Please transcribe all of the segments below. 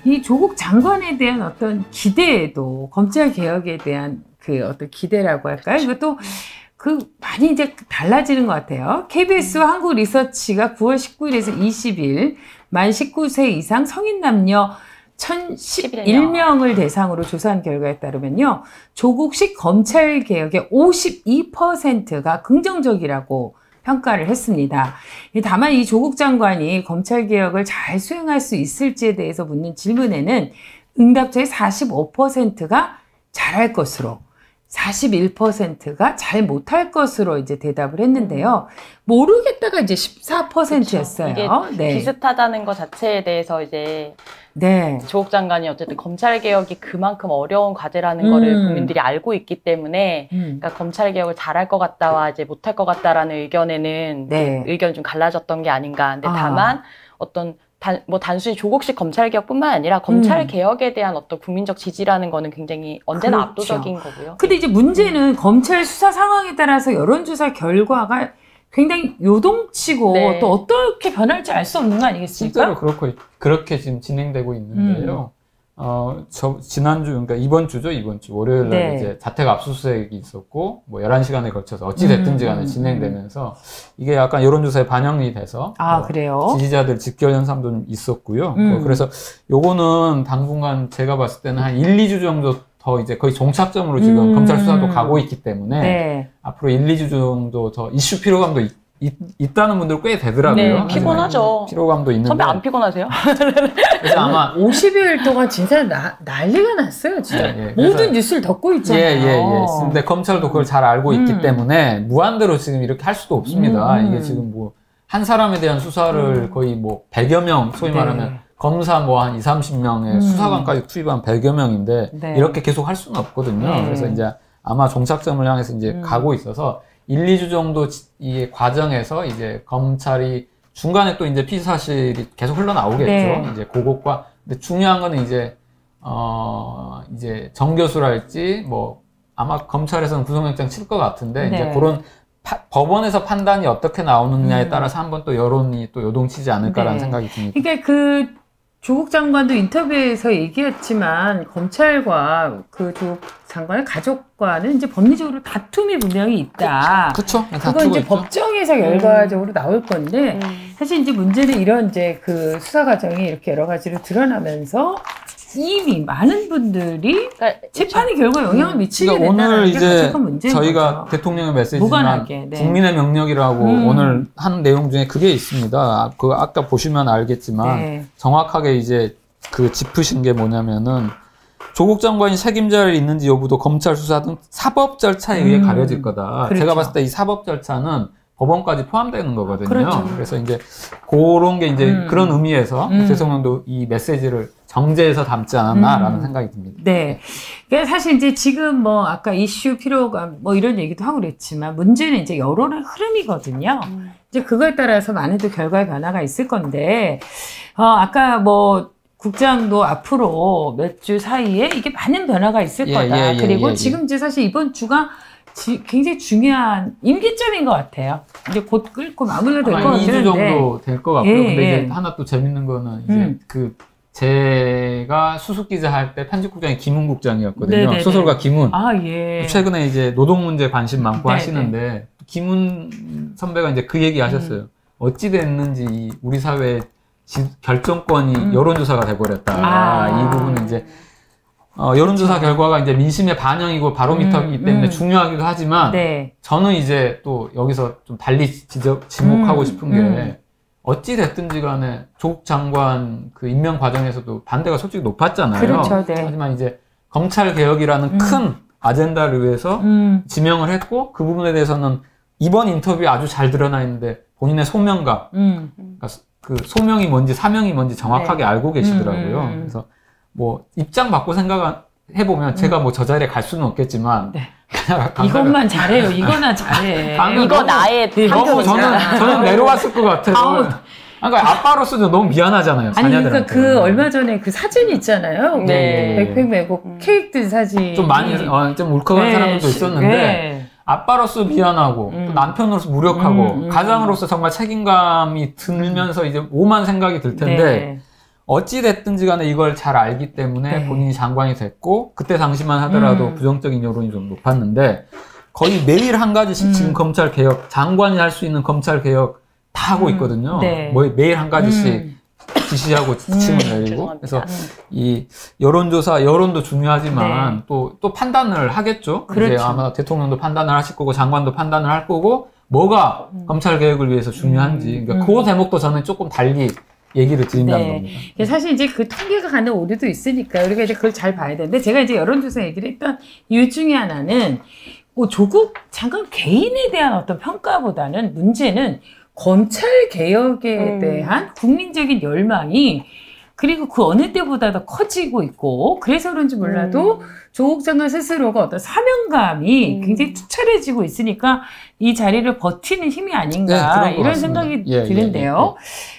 이 조국 장관에 대한 어떤 기대도 검찰 개혁에 대한 그 어떤 기대라고 할까요? 이것도 많이 이제 달라지는 것 같아요. KBS와 한국리서치가 9월 19일에서 20일 만 19세 이상 성인 남녀 1011명을 대상으로 조사한 결과에 따르면요. 조국식 검찰 개혁의 52%가 긍정적이라고 평가를 했습니다. 다만 이 조국 장관이 검찰 개혁을 잘 수행할 수 있을지에 대해서 묻는 질문에는 응답자의 45%가 잘할 것으로, 41%가 잘 못할 것으로 이제 대답을 했는데요. 모르겠다가 이제 14%였어요. 이게 네. 비슷하다는 것 자체에 대해서 이제 네. 조국 장관이 어쨌든 검찰 개혁이 그만큼 어려운 과제라는 거를 국민들이 알고 있기 때문에 그러니까 검찰 개혁을 잘할 것 같다와 이제 못할 것 같다라는 의견에는 네. 의견이 좀 갈라졌던 게 아닌가. 근데 다만 어떤 단순히 조국식 검찰 개혁뿐만 아니라 검찰 개혁에 대한 어떤 국민적 지지라는 거는 굉장히 언제나 그렇죠. 압도적인 거고요. 근데 이제 문제는 검찰 수사 상황에 따라서 여론조사 결과가 굉장히 요동치고 네. 또 어떻게 변할지 알 수 없는 거 아니겠습니까? 실제로 그렇게 지금 진행되고 있는데요. 지난주, 그러니까 이번 주 월요일 날 네. 이제 자택 압수수색이 있었고, 뭐 11시간에 걸쳐서 어찌됐든지 간에 진행되면서 이게 약간 여론조사에 반영이 돼서. 그래요? 지지자들 집결 현상도 좀 있었고요. 그래서 요거는 당분간 제가 봤을 때는 한 1, 2주 정도 더 이제 거의 종착점으로 지금 검찰 수사도 가고 있기 때문에 네. 앞으로 1, 2주 정도 더 이슈 피로감도 있다는 분들 꽤 되더라고요. 네, 피곤하죠. 피로감도 있는데. 선배 안 피곤하세요? 그래서 아마 50일 동안 진짜 난리가 났어요, 진짜. 모든 뉴스를 덮고 있잖아요. 근데 검찰도 그걸 잘 알고 있기 때문에 무한대로 지금 이렇게 할 수도 없습니다. 이게 지금 뭐 한 사람에 대한 수사를 거의 뭐 100여 명, 소위 말하면 검사 뭐 한 20, 30명의 수사관까지 투입한 100여 명인데 이렇게 계속 할 수는 없거든요. 그래서 이제 아마 종착점을 향해서 이제 가고 있어서 1, 2주 정도 이 과정에서 이제 검찰이 중간에 또 이제 피의 사실이 계속 흘러나오겠죠. 네. 이제 그것과 근데 중요한 거는 이제 정교수랄지 뭐 아마 검찰에서는 구속영장 칠 것 같은데 이제 그런 법원에서 판단이 어떻게 나오느냐에 따라서 한번 또 여론이 또 요동치지 않을까라는 생각이 듭니다. 그러니까 조국 장관도 인터뷰에서 얘기했지만 검찰과 조국 장관의 가족과는 이제 법리적으로 다툼이 분명히 있다. 그렇죠. 그건 이제 법정에서 결과적으로 나올 건데 사실 이제 문제는 이런 이제 그 수사 과정이 이렇게 여러 가지로 드러나면서 이미 많은 분들이 재판의 결과에 영향을 미치게 그러니까 된다는 오늘 게 이제 가장 문제인 저희가 거죠. 대통령의 메시지지만 무관하게, 국민의 명령이라고 오늘 한 내용 중에 그게 있습니다. 그 아까 보시면 알겠지만 정확하게 이제 그 짚으신 게 뭐냐면은 조국 장관이 책임자를 있는지 여부도 검찰 수사 등 사법 절차에 의해 가려질 거다. 그렇죠. 제가 봤을 때 이 사법 절차는 법원까지 포함되는 거거든요. 그렇죠. 그래서 이제 그런 게 이제 그런 의미에서 대통령도 이 메시지를 정제해서 담지 않았나라는 생각이 듭니다. 네. 그러니까 사실 이제 지금 뭐 아까 이슈 피로감 뭐 이런 얘기도 하고 그랬지만 문제는 이제 여론의 흐름이거든요. 이제 그거에 따라서 많은 또 결과의 변화가 있을 건데, 아까 뭐 국장도 앞으로 몇 주 사이에 이게 많은 변화가 있을 거다. 그리고 지금 이제 사실 이번 주가 굉장히 중요한 임기점인 것 같아요. 이제 곧 끌고 마무리가 될 것 같은데. 2주 정도 될 것 같고요. 근데 이제 하나 또 재밌는 거는 이제 제가 수석기자 할 때 편집국장이 김훈국장이었거든요. 네네네. 소설가 김훈. 최근에 이제 노동 문제 관심 많고 하시는데 김훈 선배가 이제 그 얘기 하셨어요. 어찌 됐는지 우리 사회의 결정권이 여론조사가 돼버렸다. 이 부분은 이제 여론조사 결과가 이제 민심의 반영이고 바로미터이기 때문에 중요하기도 하지만 저는 이제 또 여기서 좀 달리 지목하고 싶은 게 어찌 됐든지 간에 조국 장관 그 임명 과정에서도 반대가 솔직히 높았잖아요. 그렇죠, 하지만 이제 검찰 개혁이라는 큰 아젠다를 위해서 지명을 했고 그 부분에 대해서는 이번 인터뷰에 아주 잘 드러나 있는데 본인의 소명감, 그러니까 그 소명이 뭔지 사명이 뭔지 정확하게 알고 계시더라고요. 그래서 뭐 입장 바꿔 생각해보면 제가 뭐 저 자리에 갈 수는 없겠지만 그냥 이것만 잘해요. 이거나 잘해. 이거 나의 너무 저는 내려왔을 것 같아요. 그러니까 아빠로서도 너무 미안하잖아요. 아니 자녀들한테. 그러니까 그 얼마 전에 그 사진 있잖아요. 백팩 메고 케이크 든 사진. 좀 많이 좀 울컥한 사람들도 있었는데 아빠로서 미안하고 또 남편으로서 무력하고 가장으로서 정말 책임감이 들면서 이제 오만 생각이 들 텐데 어찌 됐든지 간에 이걸 잘 알기 때문에 네. 본인이 장관이 됐고 그때 당시만 하더라도 부정적인 여론이 좀 높았는데 거의 매일 한 가지씩 지금 검찰 개혁, 장관이 할 수 있는 검찰 개혁 다 하고 있거든요. 네. 매일 한 가지씩 지시하고 지침을 내리고 그래서 이 여론조사, 여론도 중요하지만 네. 또 판단을 하겠죠. 그렇죠. 이제 아마 대통령도 판단을 하실 거고 장관도 판단을 할 거고 뭐가 검찰 개혁을 위해서 중요한지 그러니까 그 대목도 저는 조금 달리 얘기를 드린다는 네. 겁니다. 사실 이제 그 통계가 가는 오류도 있으니까 우리가 이제 그걸 잘 봐야 되는데 제가 이제 여론조사 얘기를 했던 이유 중에 하나는 뭐 조국 장관 개인에 대한 어떤 평가보다는 문제는 검찰 개혁에 대한 국민적인 열망이 그리고 그 어느 때보다도 커지고 있고 그래서 그런지 몰라도 조국 장관 스스로가 어떤 사명감이 굉장히 투철해지고 있으니까 이 자리를 버티는 힘이 아닌가 네, 이런 생각이 드는데요.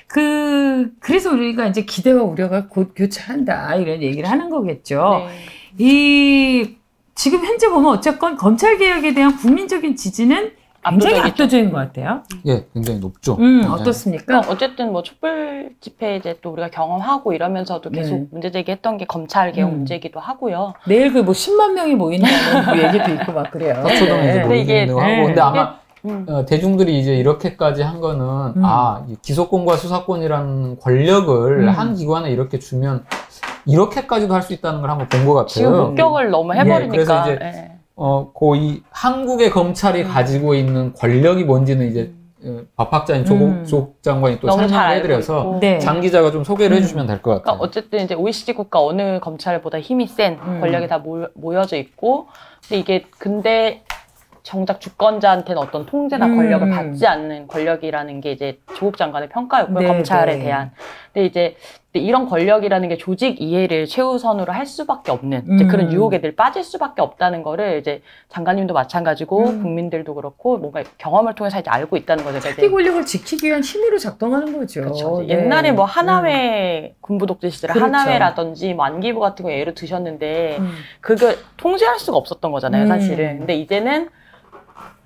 그래서 우리가 이제 기대와 우려가 곧 교차한다 이런 얘기를 하는 거겠죠. 네. 지금 현재 보면 어쨌건 검찰 개혁에 대한 국민적인 지지는 굉장히 압도적인 것 같아요. 예, 굉장히 높죠. 어떻습니까? 어쨌든 뭐 촛불 집회 이제 또 우리가 경험하고 이러면서도 계속 문제 제기했던 게 검찰 개혁 문제이기도 하고요. 내일 그 뭐 10만 명이 모인다는 그 얘기도 있고 막 그래요. 서초동에서 모이기도 하고. 근데 아마 대중들이 이제 이렇게까지 한 거는 기소권과 수사권이라는 권력을 한 기관에 이렇게 주면 이렇게까지도 할 수 있다는 걸 한번 본 것 같아요. 지금 목격을 너무 해버리니까. 그래서 이제 이 한국의 검찰이 가지고 있는 권력이 뭔지는 이제 박 학자인 조국 장관이 또 설명을 해드려서 장 기자가 좀 소개를 해주시면 될 것 같아요. 그러니까 어쨌든 이제 OECD 국가 어느 검찰보다 힘이 센 권력이 다 모여져 있고, 근데 정작 주권자한테는 어떤 통제나 권력을 받지 않는 권력이라는 게 이제 조국 장관의 평가였고요. 검찰에 대한. 근데 이제 이런 권력이라는 게 조직 이해를 최우선으로 할 수밖에 없는 이제 그런 유혹에 늘 빠질 수밖에 없다는 거를 이제 장관님도 마찬가지고 국민들도 그렇고 뭔가 경험을 통해서 이제 알고 있다는 거죠. 사기 권력을 지키기 위한 힘으로 작동하는 거죠. 그렇죠. 옛날에 뭐 하나회 군부 독재 시절에 하나회라든지 뭐 안기부 같은 거 예를 드셨는데 그거 통제할 수가 없었던 거잖아요, 사실은. 근데 이제는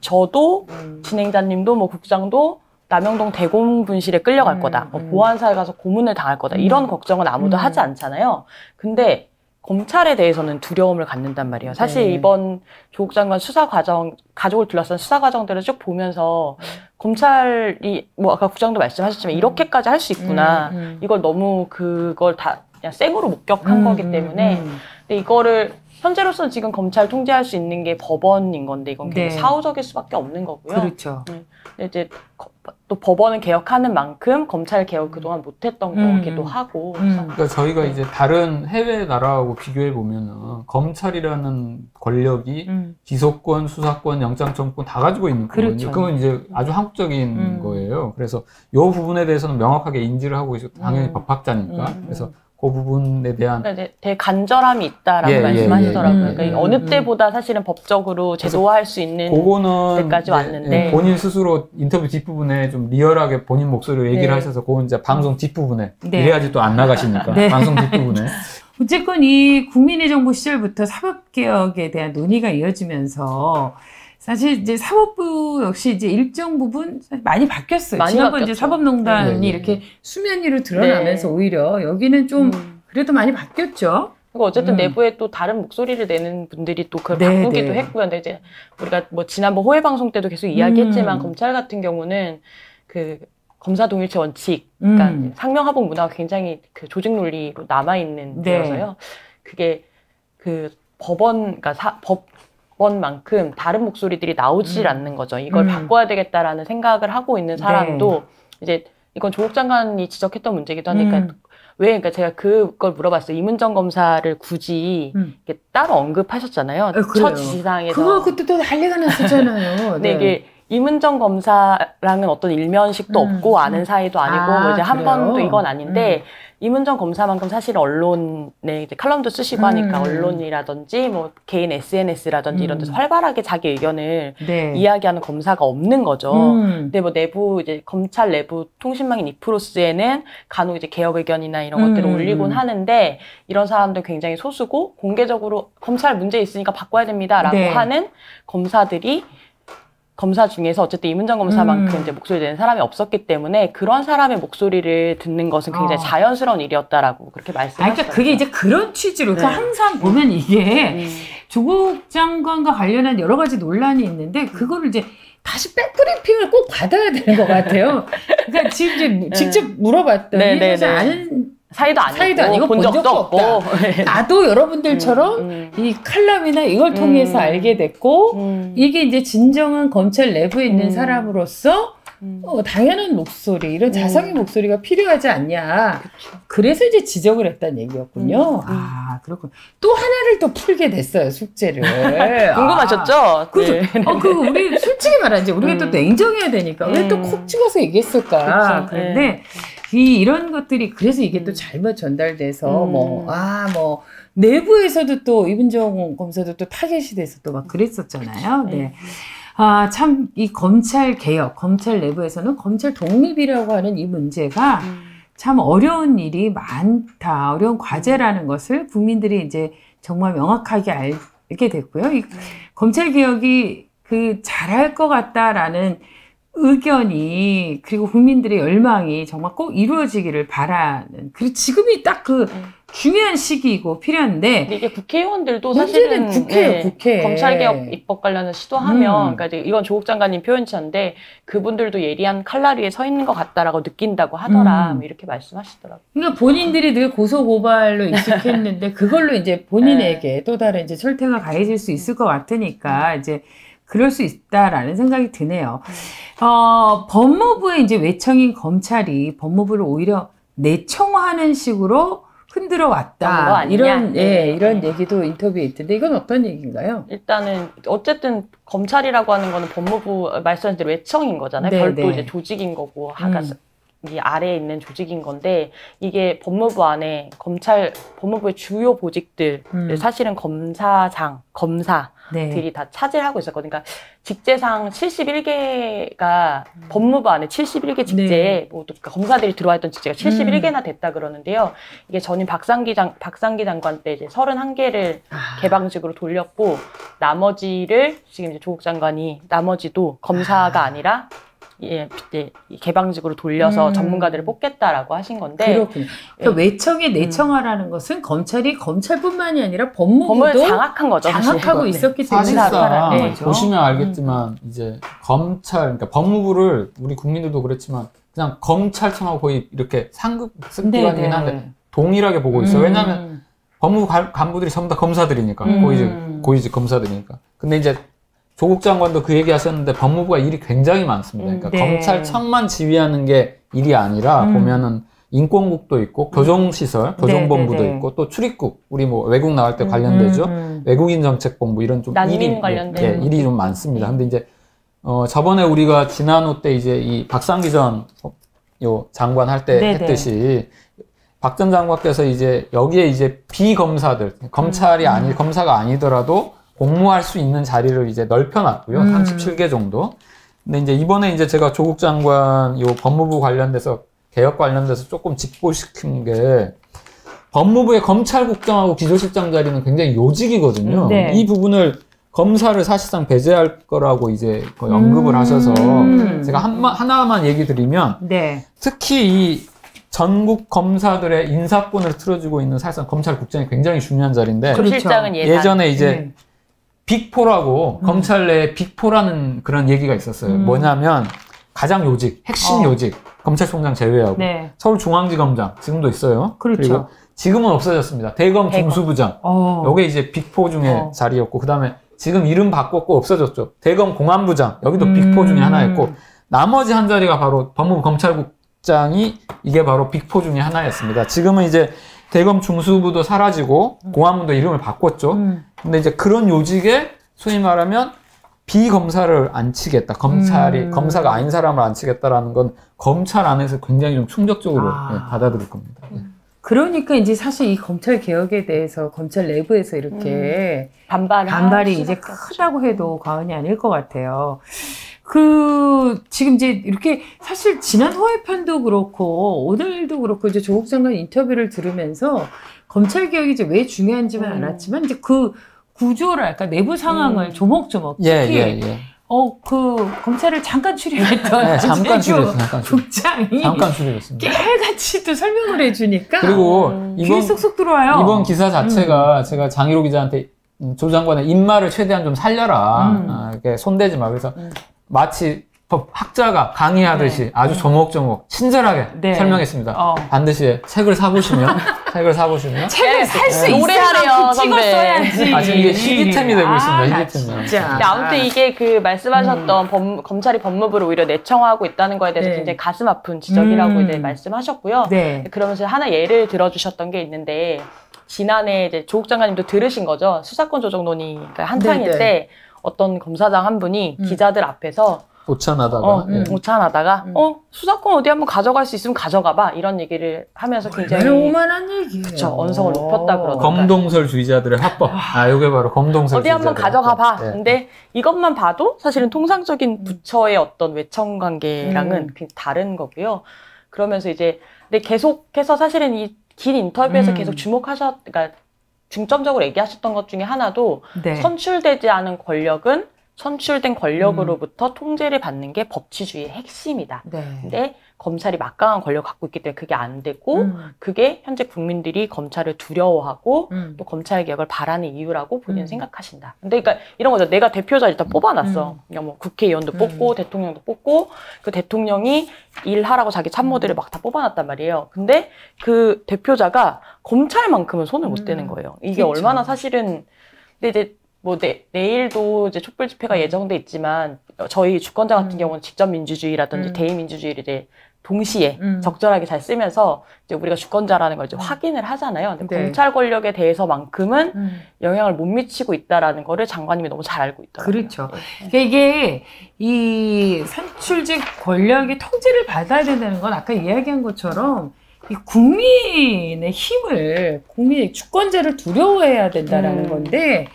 저도 진행자님도 뭐 국장도 남영동 대공분실에 끌려갈 거다. 보안사에 가서 고문을 당할 거다. 이런 걱정은 아무도 하지 않잖아요. 근데 검찰에 대해서는 두려움을 갖는단 말이에요. 사실 이번 조국 장관 수사 과정, 가족을 둘러싼 수사 과정들을 쭉 보면서 검찰이 뭐 아까 국장도 말씀하셨지만 이렇게까지 할 수 있구나. 이걸 너무 그걸 다 그냥 생으로 목격한 거기 때문에 근데 이거를 현재로서는 지금 검찰 통제할 수 있는 게 법원인 건데 이건 굉장히 사후적일 수밖에 없는 거고요. 그렇죠. 근데 이제 또 법원을 개혁하는 만큼 검찰 개혁 그동안 못했던 거기도 하고. 그러니까 저희가 이제 다른 해외 나라하고 비교해 보면은 검찰이라는 권력이 기소권, 수사권, 영장청권 다 가지고 있는 거거든요. 그렇죠. 그건 이제 아주 한국적인 거예요. 그래서 이 부분에 대해서는 명확하게 인지를 하고 있었고 당연히 법학자니까. 그래서 그 부분에 대한 그러니까 이제 되게 간절함이 있다라고 말씀하시더라고요. 그러니까 어느 때보다 사실은 법적으로 제도화할 수 있는 때까지 왔는데 본인 스스로 인터뷰 뒷부분에 좀 리얼하게 본인 목소리로 얘기를 하셔서 그건 이제 방송 뒷부분에 이래야지 또 안 나가시니까 방송 뒷부분에 어쨌건 이 국민의 정부 시절부터 사법개혁에 대한 논의가 이어지면서 사실 이제 사법부 역시 이제 일정 부분 많이 바뀌었어요. 지난번 이제 사법농단이 이렇게 수면 위로 드러나면서 오히려 여기는 좀 그래도 많이 바뀌었죠. 그리고 어쨌든 내부에 또 다른 목소리를 내는 분들이 또 그걸 바꾸기도 했고요. 근데 이제 우리가 뭐 지난번 호혜 방송 때도 계속 이야기했지만 검찰 같은 경우는 그 검사 동일체 원칙, 그러니까 상명하복 문화가 굉장히 그 조직 논리로 남아 있는 데여서요. 그게 그 법원, 그러니까 법원만큼 다른 목소리들이 나오질 않는 거죠. 이걸 바꿔야 되겠다라는 생각을 하고 있는 사람도 이제 이건 조국 장관이 지적했던 문제이기도 하니까 왜, 그러니까 제가 그걸 물어봤어요. 이문정 검사를 굳이 이렇게 따로 언급하셨잖아요. 첫 지시사항에서. 그때도 난리가 났었잖아요. 근데 이게 이문정 검사랑은 어떤 일면식도 없고 아는 사이도 아니고 뭐 이제 한 번도 이건 아닌데 이문정 검사만큼 사실 언론에 이제 칼럼도 쓰시고 하니까 언론이라든지 뭐 개인 SNS라든지 이런 데서 활발하게 자기 의견을 이야기하는 검사가 없는 거죠. 근데 뭐 내부 이제 검찰 내부 통신망인 이프로스에는 간혹 이제 개혁 의견이나 이런 것들을 올리곤 하는데 이런 사람들 굉장히 소수고 공개적으로 검찰 문제 있으니까 바꿔야 됩니다라고 하는 검사들이 검사 중에서 어쨌든 이문정 검사만큼 이제 목소리 내는 사람이 없었기 때문에 그런 사람의 목소리를 듣는 것은 굉장히 자연스러운 일이었다라고 그렇게 말씀하셨어요. 그러니까 그게 이제 그런 취지로 네. 항상 보면 이게 조국 장관과 관련한 여러 가지 논란이 있는데 그거를 이제 다시 백브리핑을 꼭 받아야 되는 것 같아요. 그러니까 지금 이제 직접 물어봤더니 사실 아는 사이도 아니고 본 적도 없고 나도 여러분들처럼 이 칼럼이나 이걸 통해서 알게 됐고 이게 이제 진정한 검찰 내부에 있는 사람으로서 당연한 목소리 이런 자성의 목소리가 필요하지 않냐. 그래서 이제 지적을 했다는 얘기였군요. 아 그렇군. 또 하나를 또 풀게 됐어요 숙제를. 궁금하셨죠? 네. 우리 솔직히 말하지 우리가 또 냉정해야 되니까 왜 또 콕 찍어서 얘기했을까. 그런데 이런 것들이 그래서 이게 또 잘못 전달돼서 내부에서도 또 이문정 검사도 또 타겟이 돼서 또 막 그랬었잖아요. 네. 아, 참 이 검찰 개혁, 검찰 내부에서는 검찰 독립이라고 하는 이 문제가 참 어려운 일이 많다, 어려운 과제라는 것을 국민들이 이제 정말 명확하게 알게 됐고요. 이 검찰 개혁이 잘할 것 같다라는 의견이 그리고 국민들의 열망이 정말 꼭 이루어지기를 바라는 그리고 지금이 딱 중요한 시기이고 필요한데 이게 국회의원들도 사실은 국회 검찰개혁 입법 관련해서 시도하면 그러니까 이건 조국 장관님 표현치인데 그분들도 예리한 칼날 위에 서 있는 것 같다라고 느낀다고 하더라 이렇게 말씀하시더라고요. 그러니까 본인들이 늘 고소고발로 익숙했는데 그걸로 이제 본인에게 또 다른 이제 철퇴가 가해질 수 있을 것 같으니까 이제 그럴 수 있다라는 생각이 드네요. 법무부의 이제 외청인 검찰이 법무부를 오히려 내청하는 식으로 흔들어 왔다. 이런 얘기도 인터뷰에 있던데 이건 어떤 얘기인가요? 일단은 어쨌든 검찰이라고 하는 거는 법무부 말씀하신 대로 외청인 거잖아요. 별도 이제 조직인 거고 이 아래에 있는 조직인 건데 이게 법무부 안에 법무부의 주요 보직들 사실은 검사들이 다 차지를 하고 있었거든요. 그러니까 직제상 71개가 법무부 안에 71개 직제에 그러니까 검사들이 들어와 있던 직제가 71개나 됐다 그러는데요. 이게 전임 박상기 장관 때 이제 31개를 개방직으로 돌렸고 나머지를 지금 이제 조국 장관이 나머지도 검사가 아니라 개방직으로 돌려서 전문가들을 뽑겠다라고 하신 건데. 그렇군요. 그러니까 외청에 내청하라는 것은 검찰이 검찰뿐만이 아니라 법무부도 장악한 거죠. 장악하고 있었기 때문에. 사실상 보시면 알겠지만 이제 그러니까 법무부를 우리 국민들도 그렇지만 그냥 검찰청하고 거의 이렇게 상급기관이긴 한데 동일하게 보고 있어요. 왜냐하면 법무부 간부들이 전부 다 검사들이니까 고위직 검사들이니까. 근데 이제 조국 장관도 그 얘기 하셨는데 법무부가 일이 굉장히 많습니다. 그러니까 검찰청만 지휘하는 게 일이 아니라 보면은 인권국도 있고 교정시설, 교정본부도 있고 또 출입국, 우리 뭐 외국 나갈 때 관련되죠. 외국인정책본부 이런 좀 일이 좀 많습니다. 근데 이제 저번에 우리가 지난호 때 이제 이 박상기 전 장관 할 때 했듯이 박 전 장관께서 이제 여기에 이제 비검사들, 검사가 아니더라도 공모할 수 있는 자리를 이제 넓혀놨고요. 37개 정도. 근데 이제 이번에 이제 제가 조국 장관 법무부 관련돼서 개혁 관련돼서 조금 짚고시킨 게 법무부의 검찰국장하고 기조실장 자리는 굉장히 요직이거든요. 이 부분을 검사를 사실상 배제할 거라고 이제 거의 언급을 하셔서 제가 하나만 얘기 드리면 특히 이 전국 검사들의 인사권을 틀어주고 있는 사실상 검찰국장이 굉장히 중요한 자리인데 실장은 예전에 이제 빅4라고 검찰 내에 빅4라는 그런 얘기가 있었어요. 뭐냐면 가장 요직, 핵심 요직, 검찰총장 제외하고 서울중앙지검장 지금도 있어요. 그리고 지금은 없어졌습니다. 대검 중수부장. 요게 이제 빅4 중에 자리였고 그다음에 지금 이름 바꿨고 없어졌죠. 대검 공안부장. 여기도 빅4 중에 하나였고 나머지 한 자리가 바로 법무부 검찰국장이 이게 바로 빅4 중에 하나였습니다. 지금은 이제 대검 중수부도 사라지고 공안부도 이름을 바꿨죠. 근데 이제 그런 요직에 소위 말하면 비검사를 안 치겠다. 검사가 아닌 사람을 안 치겠다라는 건 검찰 안에서 굉장히 좀 충격적으로 받아들일 겁니다. 그러니까 이제 사실 이 검찰 개혁에 대해서 검찰 내부에서 이렇게 반발이 이제 크다고 해도 과언이 아닐 것 같아요. 지금 이제 이렇게 사실 지난 호회편도 그렇고 오늘도 그렇고 이제 조국 장관 인터뷰를 들으면서 검찰 개혁이 이제 왜 중요한지는 알았지만 이제 그 구조랄까 내부 상황을 조목조목 특히 검찰을 잠깐 출입했던 네, 잠깐 출입했어요. 국장이 잠깐 출입했습니다. 깨알같이 또 설명을 해주니까 그리고 귀에 쏙쏙 들어와요. 이번 기사 자체가 제가 장희로 기자한테 조 장관의 입말을 최대한 좀 살려라. 이렇게 손대지 마. 그래서 마치 법 학자가 강의하듯이 아주 조목조목 친절하게 설명했습니다. 반드시 책을 사보시면 책을 살 수 노래하래요, 찍었어야지. 지금 이게 희귀템이 되고 있습니다. 희귀템이. 근데 아무튼 이게 그 말씀하셨던 검찰이 법무부를 오히려 내청하고 있다는 거에 대해서 굉장히 가슴 아픈 지적이라고 이제 말씀하셨고요. 그러면서 하나 예를 들어주셨던 게 있는데 지난해 이제 조국 장관님도 들으신 거죠. 수사권 조정 논의가 한창일 때 어떤 검사장 한 분이 기자들 앞에서 오찬하다가 수사권 어디 한번 가져갈 수 있으면 가져가봐 이런 얘기를 하면서 굉장히 오만한 얘기예요. 그쵸, 언성을 높였다 그러더라고요. 검동설주의자들의 합법. 이게 바로 검동설주의자. 어디 한번 가져가봐. 근데 이것만 봐도 사실은 통상적인 부처의 어떤 외청 관계랑은 굉장히 다른 거고요. 그러면서 이제 근데 계속해서 사실은 이 긴 인터뷰에서 계속 그러니까 중점적으로 얘기하셨던 것 중에 하나도 선출되지 않은 권력은 선출된 권력으로부터 통제를 받는 게 법치주의의 핵심이다. 근데 검찰이 막강한 권력을 갖고 있기 때문에 그게 안 되고 그게 현재 국민들이 검찰을 두려워하고 또 검찰 개혁을 바라는 이유라고 본인은 생각하신다. 근데 그러니까 이런 거죠. 내가 대표자 일단 뽑아놨어. 그러니까 뭐 국회의원도 뽑고 대통령도 뽑고 그 대통령이 일하라고 자기 참모들을 막 다 뽑아놨단 말이에요. 근데 그 대표자가 검찰만큼은 손을 못 대는 거예요. 이게 얼마나 사실은 근데 이제 뭐 내일도 이제 촛불 집회가 예정돼 있지만 저희 주권자 같은 경우는 직접 민주주의라든지 대의 민주주의를 이제 동시에 적절하게 잘 쓰면서 이제 우리가 주권자라는 걸 이제 확인을 하잖아요. 근데 검찰 권력에 대해서만큼은 영향을 못 미치고 있다라는 거를 장관님이 너무 잘 알고 있더라고요. 그렇죠. 그러니까 이게 이 선출직 권력이 통제를 받아야 된다는 건 아까 이야기한 것처럼 이 국민의 힘을 국민의 주권자를 두려워해야 된다라는 건데.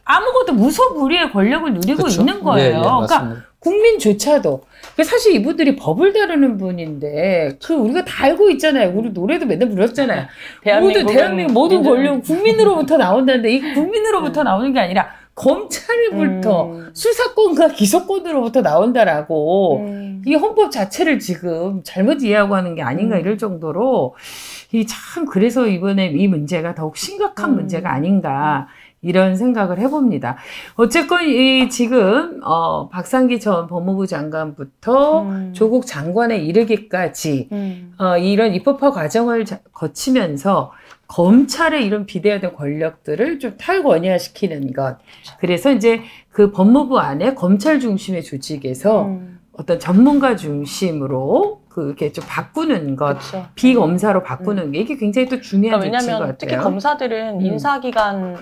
아무것도 무소불위의 권력을 누리고 있는 거예요. 그러니까 국민조차도. 사실 이분들이 법을 다루는 분인데 우리가 다 알고 있잖아요. 우리 노래도 맨날 불렀잖아요. 대한민국 모든 권력은 국민으로부터 나온다는데 이 국민으로부터 나오는 게 아니라 검찰부터 수사권과 기소권으로부터 나온다라고 이 헌법 자체를 지금 잘못 이해하고 하는 게 아닌가 이럴 정도로 그래서 이번에 이 문제가 더욱 심각한 문제가 아닌가 이런 생각을 해봅니다. 어쨌건 지금 박상기 전 법무부 장관부터 조국 장관에 이르기까지 이런 입법화 과정을 거치면서 검찰의 이런 비대화된 권력들을 좀 탈권위화시키는 것. 그래서 이제 그 법무부 안에 검찰 중심의 조직에서 어떤 전문가 중심으로 그렇게 좀 바꾸는 것, 비검사로 바꾸는 게 이게 굉장히 또 중요한 조치인 것 같아요. 왜냐하면 특히 검사들은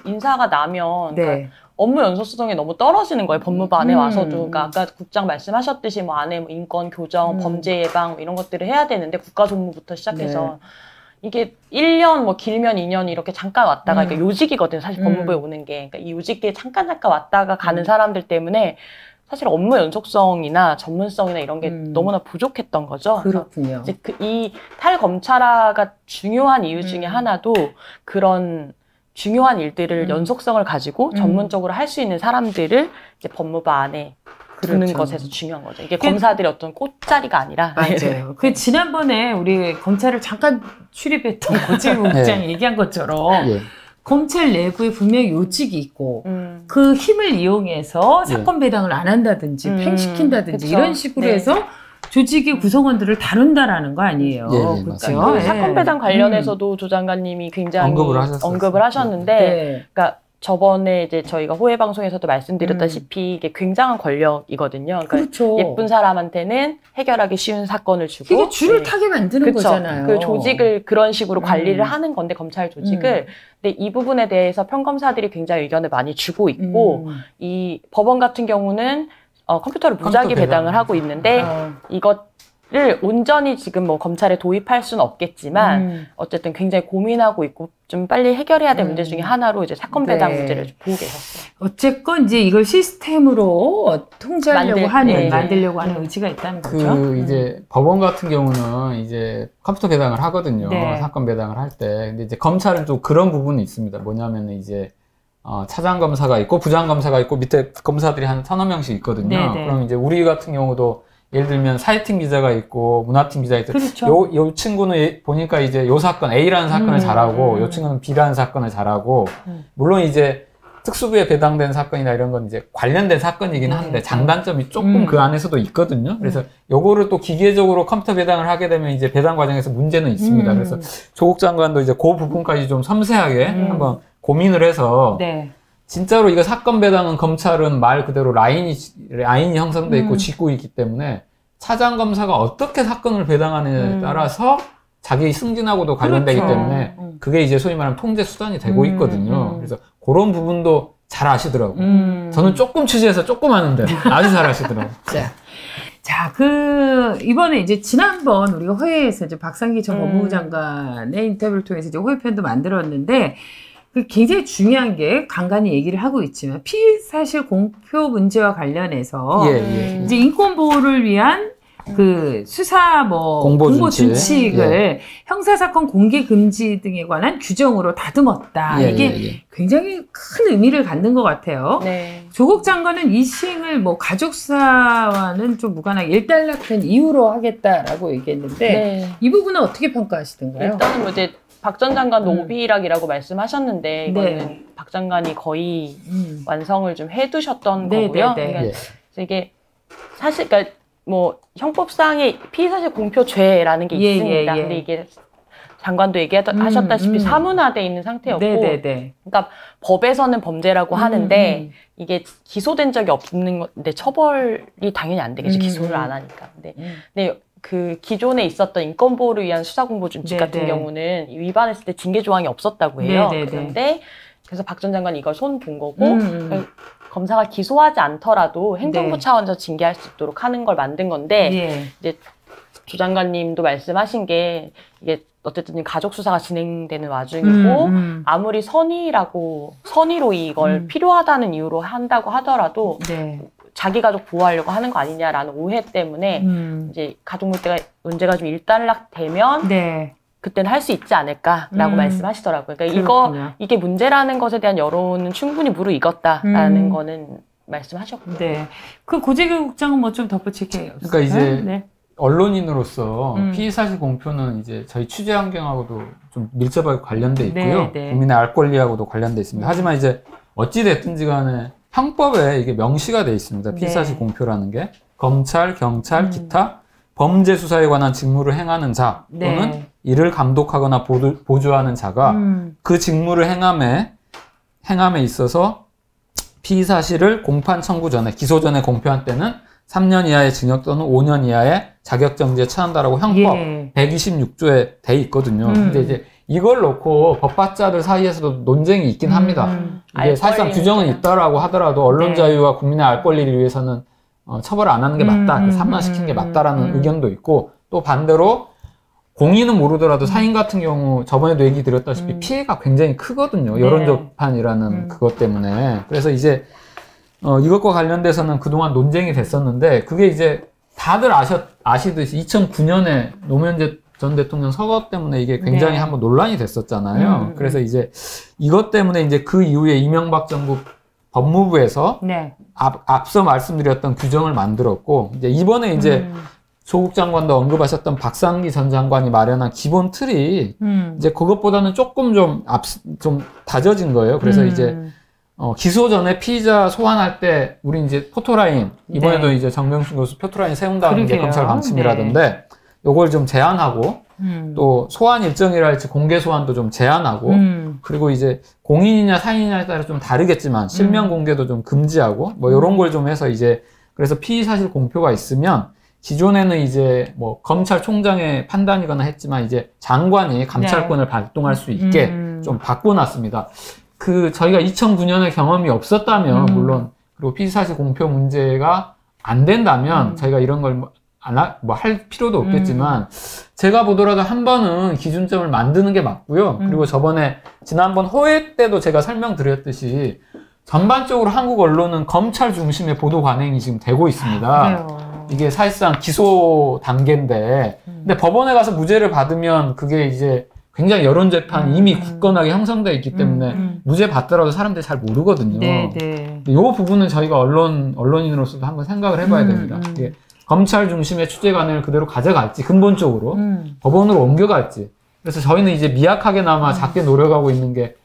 인사가 나면 그러니까 업무 연속성이 너무 떨어지는 거예요. 법무부 안에 와서도. 그러니까 아까 국장 말씀하셨듯이 뭐 안에 인권 교정, 범죄 예방 이런 것들을 해야 되는데 국가종무부터 시작해서 이게 1년 뭐 길면 2년 이렇게 잠깐 왔다가 그러니까 요직이거든요. 사실 법무부에 오는 게. 그러니까 이 요직에 잠깐 왔다가 가는 사람들 때문에 사실 업무 연속성이나 전문성이나 이런 게 너무나 부족했던 거죠. 그렇군요. 이제 이 탈검찰화가 중요한 이유 중에 하나도 그런 중요한 일들을 연속성을 가지고 전문적으로 할 수 있는 사람들을 이제 법무부 안에 두는 것에서 중요한 거죠. 이게 검사들의 어떤 꽃자리가 아니라. 맞아요. 지난번에 우리 검찰을 잠깐 출입했던 고재우 국장이 얘기한 것처럼 검찰 내부에 분명히 요직이 있고 그 힘을 이용해서 사건 배당을 안 한다든지 팽시킨다든지 이런 식으로 해서 조직의 구성원들을 다룬다라는 거 아니에요. 그렇죠. 사건 배당 관련해서도 조 장관님이 굉장히 언급을 하셨는데 그러니까 저번에 이제 저희가 호혜 방송에서도 말씀드렸다시피 이게 굉장한 권력이거든요. 그러니까 예쁜 사람한테는 해결하기 쉬운 사건을 주고 이게 줄을 타게 만드는 거잖아요. 그 조직을 그런 식으로 관리를 하는 건데 검찰 조직을. 근데 이 부분에 대해서 평검사들이 굉장히 의견을 많이 주고 있고 이 법원 같은 경우는 컴퓨터를 무작위 배당을 하고 있는데 이것을 온전히 지금 뭐 검찰에 도입할 수는 없겠지만 어쨌든 굉장히 고민하고 있고 좀 빨리 해결해야 될 문제 중에 하나로 이제 사건 배당 문제를 좀 보고 계셨어요. 어쨌건 이제 이걸 시스템으로 통제하려고 만들려고 하는 의지가 있다는 거죠. 이제 법원 같은 경우는 이제 컴퓨터 배당을 하거든요. 사건 배당을 할 때. 근데 이제 검찰은 또 그런 부분이 있습니다. 뭐냐면은 이제 차장 검사가 있고 부장 검사가 있고 밑에 검사들이 한 1~2명씩 있거든요. 네네. 그럼 이제 우리 같은 경우도 예를 들면 사회팀 기자가 있고 문화팀 기자가 있고 그렇죠. 요 친구는 보니까 이제 요 사건 A라는 사건을 잘하고 요 친구는 B라는 사건을 잘하고 물론 이제 특수부에 배당된 사건이나 이런 건 이제 관련된 사건이긴 한데 장단점이 조금 그 안에서도 있거든요. 그래서 요거를 또 기계적으로 컴퓨터 배당을 하게 되면 이제 배당 과정에서 문제는 있습니다. 그래서 조국 장관도 이제 그 부분까지 좀 섬세하게 한번 고민을 해서 네. 진짜로 이거 사건 배당은 검찰은 말 그대로 라인이 형성돼 있고 짓고 있기 때문에 차장 검사가 어떻게 사건을 배당하느냐에 따라서 자기 승진하고도 관련되기 그렇죠. 때문에 그게 이제 소위 말하면 통제 수단이 되고 있거든요. 그래서 그런 부분도 잘 아시더라고요. 저는 조금 취재해서 조금 아는데 아주 잘 아시더라고요. 자, 이번에 이제 지난번 우리가 회의에서 이제 박상기 전 법무부 장관의 인터뷰를 통해서 이제 호의편도 만들었는데 굉장히 중요한 게 간간히 얘기를 하고 있지만 피의사실 공표 문제와 관련해서 이제 인권 보호를 위한 그 수사 공보 준칙을 형사사건 공개 금지 등에 관한 규정으로 다듬었다. 이게 굉장히 큰 의미를 갖는 것 같아요. 네. 조국 장관은 이 시행을 가족사와는 좀 무관하게 일단락된 이유로 하겠다라고 얘기했는데 이 부분은 어떻게 평가하시던가요? 일단은 이제 박 전 장관도 오비락이라고 말씀하셨는데 이거는 박 장관이 거의 완성을 좀 해두셨던 거고요. 그러니까 이게 사실 그러니까 형법상의 피의사실 공표죄라는 게 있습니다. 근데 이게 장관도 얘기하셨다시피 사문화돼 있는 상태였고, 그러니까 법에서는 범죄라고 하는데 이게 기소된 적이 없는 건데 처벌이 당연히 안 되겠죠. 기소를 안 하니까. 근데 그 기존에 있었던 인권보호를 위한 수사공보준칙 같은 경우는 위반했을 때 징계 조항이 없었다고 해요. 그런데 그래서 박 전 장관이 이걸 손본 거고 검사가 기소하지 않더라도 행정부 차원에서 징계할 수 있도록 하는 걸 만든 건데 이제 조 장관님도 말씀하신 게 이게 어쨌든 가족 수사가 진행되는 와중이고 아무리 선의로 이걸 필요하다는 이유로 한다고 하더라도 자기 가족 보호하려고 하는 거 아니냐라는 오해 때문에 이제 가족 문제가 좀 일단락되면 그때는 할 수 있지 않을까라고 말씀하시더라고요. 그러니까 이게 문제라는 것에 대한 여론은 충분히 무르익었다라는 거는 말씀하셨고요. 그 고재규 국장은 좀 덧붙일 게 없어요? 그러니까 이제 언론인으로서 피의사실 공표는 이제 저희 취재 환경하고도 좀 밀접하게 관련돼 있고요. 국민의 알 권리하고도 관련돼 있습니다. 하지만 이제 어찌 됐든지 간에 형법에 이게 명시가 돼 있습니다. 피의사실 공표라는 게 검찰, 경찰, 기타 범죄 수사에 관한 직무를 행하는 자 또는 이를 감독하거나 보조하는 자가 그 직무를 행함에 있어서 피의사실을 공판 청구 전에 기소 전에 공표한 때는 3년 이하의 징역 또는 5년 이하의 자격정지에 처한다라고 형법 126조에 돼 있거든요. 근데 이제 이걸 놓고 법학자들 사이에서도 논쟁이 있긴 합니다. 이게 사실상 규정은 있다라고 하더라도 언론 자유와 국민의 알 권리를 위해서는 처벌을 안 하는 게 맞다, 산만시키는 게 맞다라는 의견도 있고 또 반대로 공인은 모르더라도 사인 같은 경우 저번에도 얘기 드렸다시피 피해가 굉장히 크거든요. 여론조판이라는 그것 때문에. 그래서 이제 이것과 관련돼서는 그동안 논쟁이 됐었는데 그게 이제 다들 아시듯이 2009년에 노무현 전 대통령 서거 때문에 이게 굉장히 한번 논란이 됐었잖아요. 그래서 이제 이것 때문에 이제 그 이후에 이명박 정부 법무부에서 앞서 말씀드렸던 규정을 만들었고 이제 이번에 이제 조국 장관도 언급하셨던 박상기 전 장관이 마련한 기본 틀이 이제 그것보다는 조금 좀 다져진 거예요. 그래서 이제 기소 전에 피의자 소환할 때 우리 이제 포토라인 이번에도 이제 정명춘 교수 포토라인 세운다는 게 검찰 방침이라던데 요걸 좀 제한하고 또 소환 일정이랄지 공개 소환도 좀 제한하고 그리고 이제 공인이냐 사인이냐에 따라 좀 다르겠지만 실명 공개도 좀 금지하고 뭐 요런 걸 좀 해서 이제 그래서 피의사실 공표가 있으면 기존에는 이제 뭐 검찰총장의 판단이거나 했지만 이제 장관이 감찰권을 발동할 수 있게 좀 바꿔놨습니다. 저희가 2009년에 경험이 없었다면 물론 그리고 피의사실 공표 문제가 안 된다면 저희가 이런 걸 할 필요도 없겠지만 제가 보더라도 한 번은 기준점을 만드는 게 맞고요. 그리고 지난번 호회 때도 제가 설명드렸듯이 전반적으로 한국 언론은 검찰 중심의 보도 관행이 지금 되고 있습니다. 이게 사실상 기소 단계인데 근데 법원에 가서 무죄를 받으면 그게 이제 굉장히 여론재판이 이미 굳건하게 형성되어 있기 때문에 무죄 받더라도 사람들이 잘 모르거든요. 이 부분은 저희가 언론인으로서도 한번 생각을 해봐야 됩니다. 이게 검찰 중심의 추재관을 그대로 가져갈지, 근본적으로 법원으로 옮겨갈지. 그래서 저희는 이제 미약하게나마 작게 노력하고 있는 게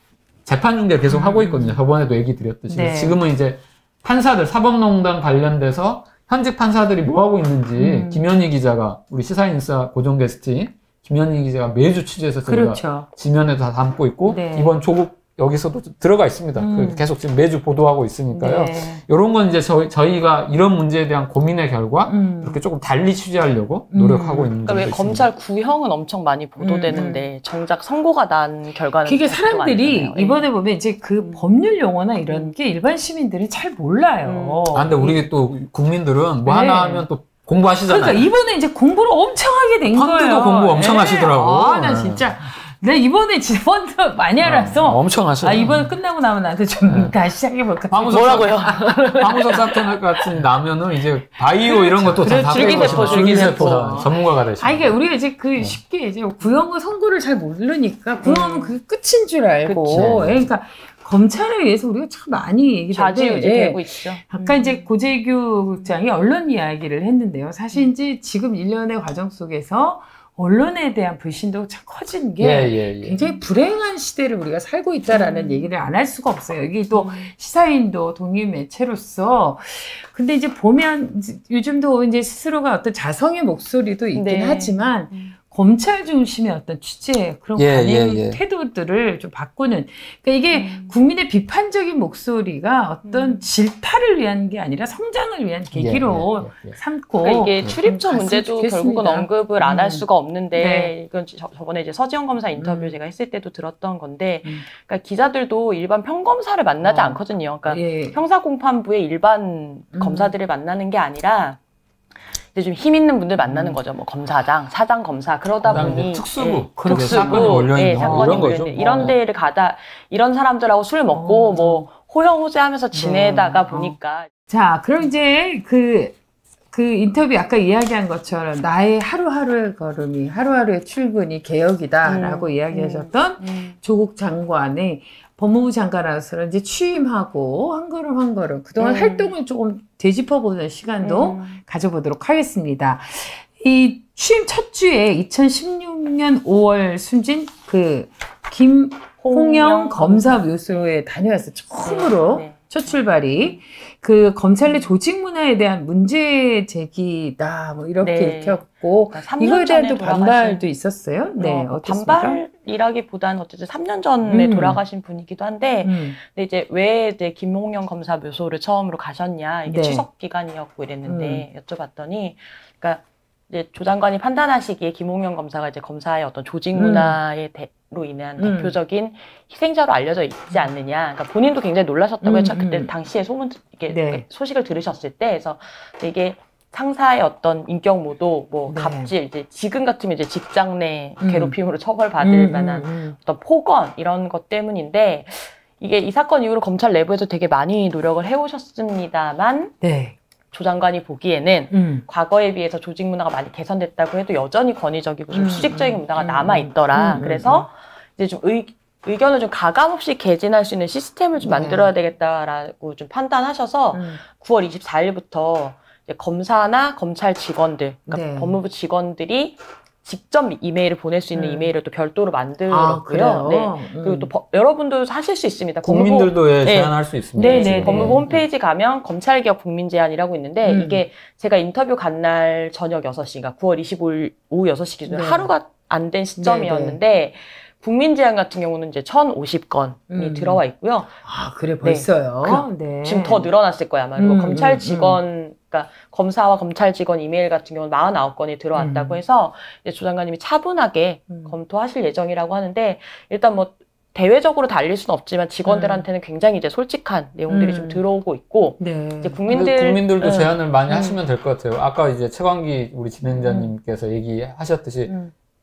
재판 중재를 계속 하고 있거든요. 저번에도 얘기 드렸듯이. 지금은 이제 판사들, 사법농단 관련돼서 현직 판사들이 뭐 하고 있는지 김현희 기자가, 우리 시사인싸 고정 게스트인 김현희 기자가 매주 취재해서 저희가 지면에도 다 담고 있고 이번 조국 여기서도 들어가 있습니다. 계속 지금 매주 보도하고 있으니까요. 이런 건 이제 저희가 이런 문제에 대한 고민의 결과 이렇게 조금 달리 취재하려고 노력하고 있는 거죠. 그러니까 왜 검찰 구형은 엄청 많이 보도되는데 정작 선고가 난 결과는 그게 사람들이 이번에 보면 이제 그 법률 용어나 이런 게 일반 시민들이 잘 몰라요. 근데 우리 또 국민들은 뭐 하나 하면 또 공부하시잖아요. 그러니까 이번에 이제 공부를 엄청 하게 된 거예요. 펀드도 공부 엄청 하시더라고. 나 진짜. 나 이번에 진짜 펀드 많이 알아서. 엄청 하시더라고. 이번에 끝나고 나면 나한테 좀 다시 시작해볼까. 뭐라고요? 황우석 사태 같은 나면은 이제 바이오 이런 것도 다 줄기세포 전문가가 되시죠. 이게 우리가 이제 쉽게 이제 구형을 선고를 잘 모르니까 구형은 그게 끝인 줄 알고. 그러니까 검찰에 의해서 우리가 참 많이 얘기하는데 되고 있죠. 아까 이제 고재규 국장이 언론 이야기를 했는데요. 사실 이제 지금 1년의 과정 속에서 언론에 대한 불신도 참 커진 게 굉장히 불행한 시대를 우리가 살고 있다라는 얘기를 안 할 수가 없어요. 이게 또 시사인도 독립 매체로서. 근데 이제 보면 요즘도 이제 스스로가 어떤 자성의 목소리도 있긴 하지만 검찰 중심의 어떤 취재, 그런 관행 태도들을 좀 바꾸는. 그러니까 이게 국민의 비판적인 목소리가 어떤 질타를 위한 게 아니라 성장을 위한 계기로 삼고. 그러니까 이게 출입처 문제도 결국은 언급을 안 할 수가 없는데, 이건 저번에 이제 서지영 검사 인터뷰 제가 했을 때도 들었던 건데, 그러니까 기자들도 일반 평검사를 만나지 않거든요. 그러니까 형사공판부의 일반 검사들을 만나는 게 아니라, 좀 힘 있는 분들 만나는 거죠. 뭐 검사장, 사장 검사 그러다 보니 특수부, 사건이 몰려있는 이런 데를 가다 이런 사람들하고 술 먹고 뭐 호영호재하면서 지내다가 보니까. 자, 그럼 이제 그 인터뷰 아까 이야기한 것처럼 나의 하루하루의 걸음이, 하루하루의 출근이 개혁이다라고 이야기하셨던 조국 장관의 법무부 장관으로서 이제 취임하고 한 걸음 한 걸음 그동안 활동을 조금 되짚어보는 시간도 가져보도록 하겠습니다. 이 취임 첫 주에 2016년 5월 숨진 그 김홍영 검사 묘소에 다녀왔어요. 처음으로 첫 출발이. 그 검찰 내 조직 문화에 대한 문제 제기다 뭐 이렇게 읽혔고 그러니까 이거에 대한 또 반발도 있었어요. 어땠습니까? 반발이라기보다는 어쨌든 3년 전에 돌아가신 분이기도 한데 근데 이제 왜 이제 김홍영 검사 묘소를 처음으로 가셨냐, 이게 추석 기간이었고 이랬는데 여쭤봤더니, 그러니까 이제 조 장관이 판단하시기에 김홍영 검사가 이제 검사의 어떤 조직 문화에 로 인한 대표적인 희생자로 알려져 있지 않느냐. 그러니까 본인도 굉장히 놀라셨다고 했죠. 그때 당시에 소식을 들으셨을 때. 그래서 이게 상사의 어떤 인격 모독, 뭐 갑질, 이제 지금 같으면 이제 직장 내 괴롭힘으로 처벌받을 만한 어떤 폭언 이런 것 때문인데, 이게 이 사건 이후로 검찰 내부에서 되게 많이 노력을 해오셨습니다만. 조 장관이 보기에는 과거에 비해서 조직 문화가 많이 개선됐다고 해도 여전히 권위적이고 좀 수직적인 문화가 남아있더라. 그래서 이제 좀 의견을 좀 가감없이 개진할 수 있는 시스템을 좀 만들어야 되겠다라고 좀 판단하셔서 9월 24일부터 이제 검사나 검찰 직원들, 그러니까 법무부 직원들이 직접 이메일을 보낼 수 있는 이메일을 또 별도로 만들었고요. 그리고 또 여러분도 하실 수 있습니다. 국민들도 제안할 수 있습니다. 법무부 홈페이지 가면 검찰개혁 국민제안이라고 있는데 이게 제가 인터뷰 간 날 저녁 6시, 그러니까 9월 25일 오후 6시 기준 하루가 안 된 시점이었는데 국민제안 같은 경우는 이제 1,050건이 들어와 있고요. 그래 벌써요? 지금 더 늘어났을 거야 아마. 그리고 검찰 직원, 그러니까 검사와 검찰 직원 이메일 같은 경우는 49건이 들어왔다고 해서 이제 조 장관님이 차분하게 검토하실 예정이라고 하는데, 일단 뭐 대외적으로 달릴 수는 없지만 직원들한테는 굉장히 이제 솔직한 내용들이 좀 들어오고 있고, 이제 국민들도 제안을 많이 하시면 될 것 같아요. 아까 이제 최광기 우리 진행자님께서 얘기하셨듯이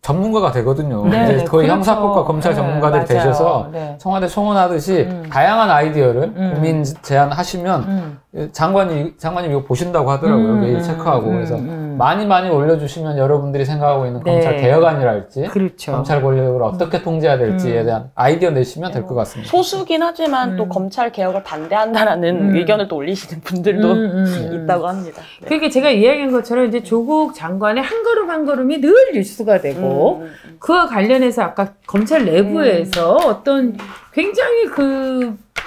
전문가가 되거든요. 네, 이제 거의 그렇죠. 형사법과 검찰 전문가들이 맞아요. 되셔서 네. 청와대 송원하듯이 다양한 아이디어를 고민 제안하시면 장관님 이거 보신다고 하더라고요. 매일 체크하고 그래서 많이 올려주시면 여러분들이 생각하고 있는 네. 검찰 개혁안이랄지 그렇죠. 검찰 권력을 어떻게 통제해야 될지에 대한 아이디어 내시면 될 것 같습니다. 소수긴 하지만 또 검찰 개혁을 반대한다라는 의견을 또 올리시는 분들도 있다고 합니다. 네. 그러니까 제가 이야기한 것처럼 이제 조국 장관의 한 걸음 한 걸음이 늘 뉴스가 되고 그와 관련해서 아까 검찰 내부에서 어떤 굉장히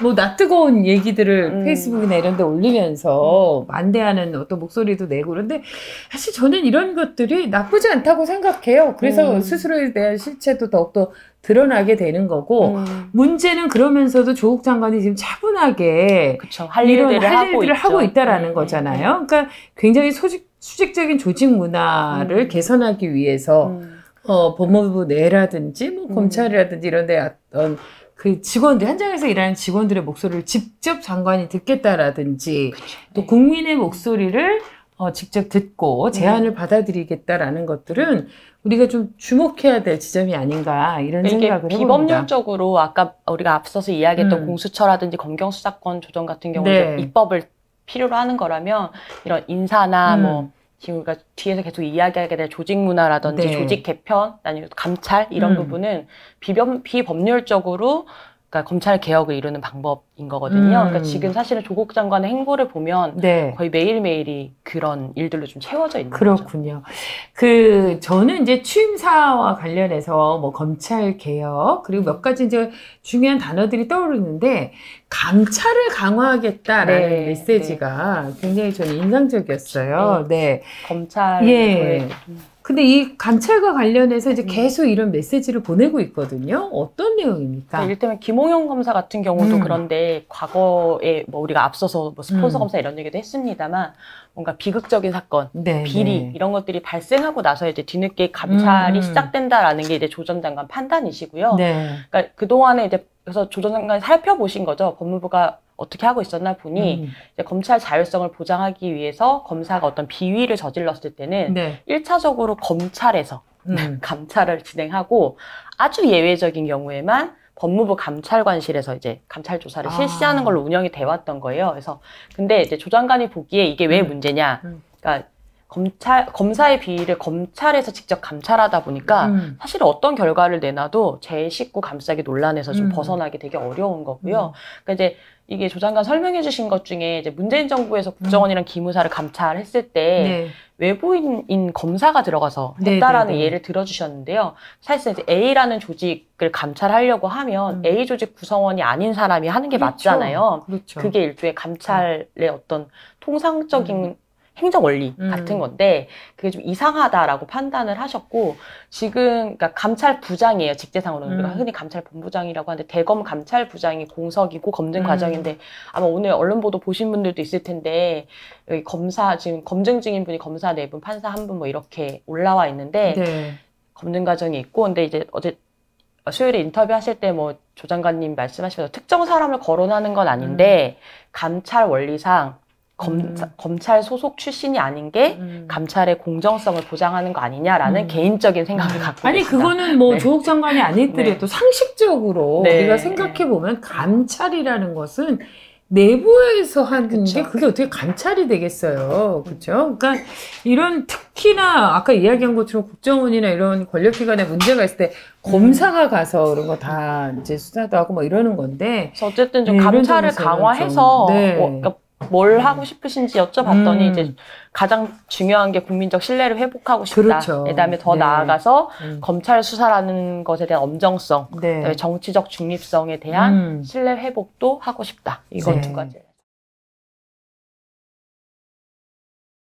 뭐 낯뜨거운 얘기들을 페이스북이나 이런 데 올리면서 반대하는 어떤 목소리도 내고 그런데 사실 저는 이런 것들이 나쁘지 않다고 생각해요. 그래서 스스로에 대한 실체도 더욱더 드러나게 되는 거고 문제는 그러면서도 조국 장관이 지금 차분하게 그쵸, 할 일들을 하고 있다라는 거잖아요. 그러니까 굉장히 수직적인 조직 문화를 개선하기 위해서 법무부 내라든지 뭐 검찰이라든지 이런 데 어떤 그 직원들, 현장에서 일하는 직원들의 목소리를 직접 장관이 듣겠다라든지 또 국민의 목소리를 직접 듣고 제안을 받아들이겠다라는 것들은 우리가 좀 주목해야 될 지점이 아닌가 이런 생각을 해봅니다. 비법률적으로 아까 우리가 앞서서 이야기했던 공수처라든지 검경수사권 조정 같은 경우는 네. 입법을 필요로 하는 거라면 이런 인사나 뭐 지금 우리가 뒤에서 계속 이야기하게 될 조직 문화라든지 네. 조직 개편, 아니면 감찰 이런 부분은 비법률적으로 그러니까 검찰 개혁을 이루는 방법인 거거든요. 그러니까 지금 사실은 조국 장관의 행보를 보면 네. 거의 매일매일이 그런 일들로 좀 채워져 있는 그렇군요. 거죠. 저는 이제 취임사와 관련해서 뭐 검찰 개혁 그리고 몇 가지 이제 중요한 단어들이 떠오르는데 감찰을 강화하겠다라는 네. 메시지가 네. 굉장히 저는 인상적이었어요. 네. 네. 검찰 예. 근데 이 감찰과 관련해서 이제 계속 이런 메시지를 보내고 있거든요. 어떤 내용입니까? 이를테면 김홍현 검사 같은 경우도 그런데 과거에 뭐 우리가 앞서서 뭐 스폰서 검사 이런 얘기도 했습니다만 뭔가 비극적인 사건, 네, 비리 네. 이런 것들이 발생하고 나서 이제 뒤늦게 감찰이 시작된다라는 게 이제 조 전 장관 판단이시고요. 네. 그러니까 그동안에 이제 그래서 조 전 장관이 살펴보신 거죠. 법무부가 어떻게 하고 있었나 보니 이제 검찰 자율성을 보장하기 위해서 검사가 어떤 비위를 저질렀을 때는 네. 1차적으로 검찰에서 감찰을 진행하고 아주 예외적인 경우에만 법무부 감찰관실에서 이제 감찰 조사를 실시하는 걸로 운영이 돼 왔던 거예요. 그래서 근데 이제 조 장관이 보기에 이게 왜 문제냐? 그러니까 검사의 비위를 검찰에서 직접 감찰하다 보니까 사실 어떤 결과를 내놔도 제19 감싸기 논란에서 좀 벗어나기 되게 어려운 거고요. 그러니까 이제 이게 조 장관 설명해 주신 것 중에 이제 문재인 정부에서 국정원이랑 기무사를 감찰했을 때 네. 외부인인 검사가 들어가서 했다라는 네, 예를 들어주셨는데요. 사실상 이제 A라는 조직을 감찰하려고 하면 A 조직 구성원이 아닌 사람이 하는 게 그렇죠. 맞잖아요. 그렇죠. 그게 일종의 감찰의 어떤 통상적인 행정 원리 같은 건데 그게 좀 이상하다라고 판단을 하셨고 지금 그러니까 감찰부장이에요. 직제상으로는 우리가 흔히 감찰본부장이라고 하는데 대검 감찰부장이 공석이고 검증 과정인데 아마 오늘 언론 보도 보신 분들도 있을 텐데 여기 검사 지금 검증 중인 분이 검사 4분, 판사 1분 뭐 이렇게 올라와 있는데 네. 검증 과정이 있고 근데 이제 어제 수요일에 인터뷰하실 때 뭐 조 장관님 말씀하시면서 특정 사람을 거론하는 건 아닌데 감찰 원리상 검찰 소속 출신이 아닌 게 감찰의 공정성을 보장하는 거 아니냐라는 개인적인 생각을 갖고 아니 계시다. 그거는 뭐 네. 조국 장관이 아니더라도 네. 상식적으로 네. 우리가 생각해 보면 감찰이라는 것은 내부에서 하는 게 그게 어떻게 감찰이 되겠어요. 그렇죠? 그러니까 이런 특히나 아까 이야기한 것처럼 국정원이나 이런 권력기관에 문제가 있을 때 검사가 가서 그런 거 다 이제 수사도 하고 뭐 이러는 건데 그래서 어쨌든 좀 감찰을 강화해서 네. 그러니까 뭘 하고 싶으신지 여쭤봤더니 이제 가장 중요한 게 국민적 신뢰를 회복하고 싶다. 그렇죠. 그다음에 더 네. 나아가서 검찰 수사라는 것에 대한 엄정성, 네. 정치적 중립성에 대한 신뢰 회복도 하고 싶다. 이건 네. 두 가지.